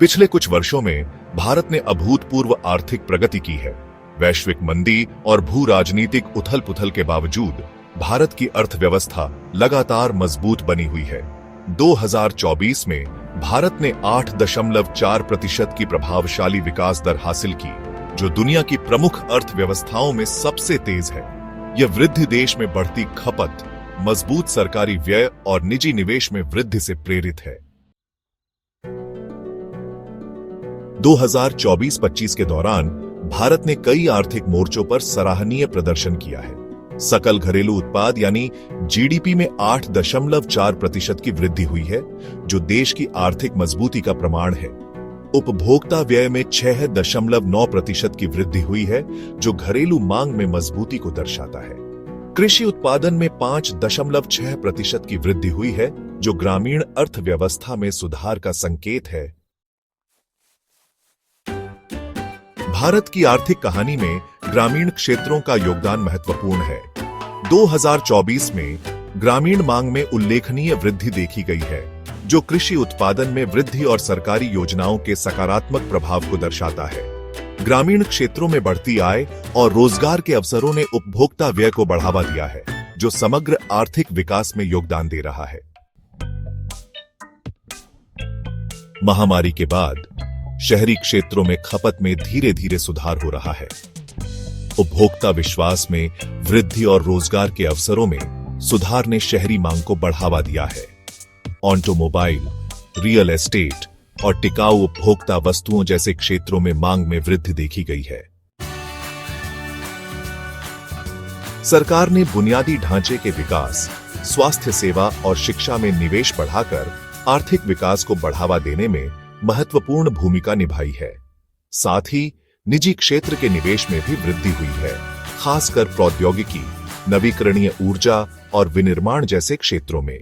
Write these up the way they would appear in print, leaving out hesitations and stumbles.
पिछले कुछ वर्षों में भारत ने अभूतपूर्व आर्थिक प्रगति की है। वैश्विक मंदी और भू राजनीतिक उथल-पुथल के बावजूद भारत की अर्थव्यवस्था लगातार मजबूत बनी हुई है। 2024 में भारत ने 8.4% की प्रभावशाली विकास दर हासिल की, जो दुनिया की प्रमुख अर्थव्यवस्थाओं में सबसे तेज है। यह वृद्धि देश में बढ़ती खपत, मजबूत सरकारी व्यय और निजी निवेश में वृद्धि से प्रेरित है। 2024-25 के दौरान भारत ने कई आर्थिक मोर्चों पर सराहनीय प्रदर्शन किया है। सकल घरेलू उत्पाद यानी जीडीपी में 8.4% की वृद्धि हुई है, जो देश की आर्थिक मजबूती का प्रमाण है। उपभोक्ता व्यय में 6.9% की वृद्धि हुई है, जो घरेलू मांग में मजबूती को दर्शाता है। कृषि उत्पादन में 5.6% की वृद्धि हुई है, जो ग्रामीण अर्थव्यवस्था में सुधार का संकेत है। भारत की आर्थिक कहानी में ग्रामीण क्षेत्रों का योगदान महत्वपूर्ण है। 2024 में ग्रामीण मांग में उल्लेखनीय वृद्धि देखी गई है, जो कृषि उत्पादन में वृद्धि और सरकारी योजनाओं के सकारात्मक प्रभाव को दर्शाता है। ग्रामीण क्षेत्रों में बढ़ती आय और रोजगार के अवसरों ने उपभोक्ता व्यय को बढ़ावा दिया है, जो समग्र आर्थिक विकास में योगदान दे रहा है। महामारी के बाद शहरी क्षेत्रों में खपत में धीरे धीरे सुधार हो रहा है। उपभोक्ता विश्वास में वृद्धि और रोजगार के अवसरों में सुधार ने शहरी मांग को बढ़ावा दिया है। ऑटोमोबाइल, रियल एस्टेट और टिकाऊ उपभोक्ता वस्तुओं जैसे क्षेत्रों में मांग में वृद्धि देखी गई है। सरकार ने बुनियादी ढांचे के विकास, स्वास्थ्य सेवा और शिक्षा में निवेश बढ़ाकर आर्थिक विकास को बढ़ावा देने में महत्वपूर्ण भूमिका निभाई है। साथ ही निजी क्षेत्र के निवेश में भी वृद्धि हुई है, खासकर प्रौद्योगिकी, नवीकरणीय ऊर्जा और विनिर्माण जैसे क्षेत्रों में।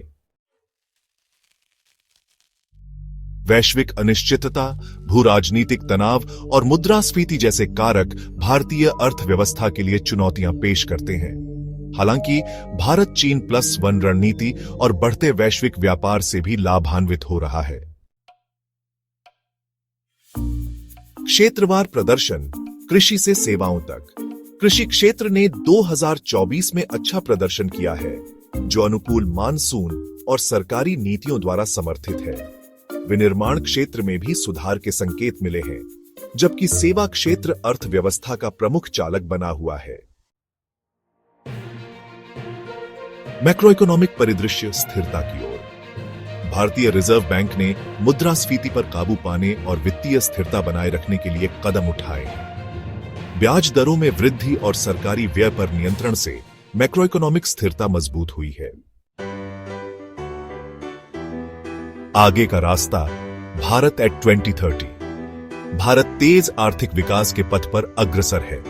वैश्विक अनिश्चितता, भू राजनीतिक तनाव और मुद्रास्फीति जैसे कारक भारतीय अर्थव्यवस्था के लिए चुनौतियां पेश करते हैं। हालांकि भारत चीन+1 रणनीति और बढ़ते वैश्विक व्यापार से भी लाभान्वित हो रहा है। क्षेत्रवार प्रदर्शन, कृषि से सेवाओं तक। कृषि क्षेत्र ने 2024 में अच्छा प्रदर्शन किया है, जो अनुकूल मानसून और सरकारी नीतियों द्वारा समर्थित है। विनिर्माण क्षेत्र में भी सुधार के संकेत मिले हैं, जबकि सेवा क्षेत्र अर्थव्यवस्था का प्रमुख चालक बना हुआ है। मैक्रो इकोनॉमिक परिदृश्य, स्थिरता की ओर। भारतीय रिजर्व बैंक ने मुद्रास्फीति पर काबू पाने और वित्तीय स्थिरता बनाए रखने के लिए कदम उठाए हैं। ब्याज दरों में वृद्धि और सरकारी व्यय पर नियंत्रण से मैक्रो इकोनॉमिक स्थिरता मजबूत हुई है। आगे का रास्ता, भारत एट 2030। भारत तेज आर्थिक विकास के पथ पर अग्रसर है।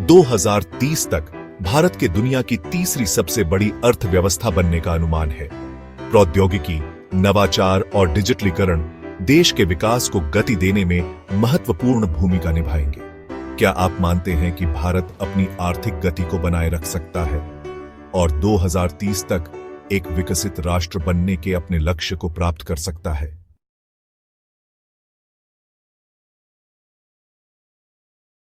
2030 तक भारत के दुनिया की तीसरी सबसे बड़ी अर्थव्यवस्था बनने का अनुमान है। प्रौद्योगिकी, नवाचार और डिजिटलीकरण देश के विकास को गति देने में महत्वपूर्ण भूमिका निभाएंगे। क्या आप मानते हैं कि भारत अपनी आर्थिक गति को बनाए रख सकता है और 2030 तक एक विकसित राष्ट्र बनने के अपने लक्ष्य को प्राप्त कर सकता है?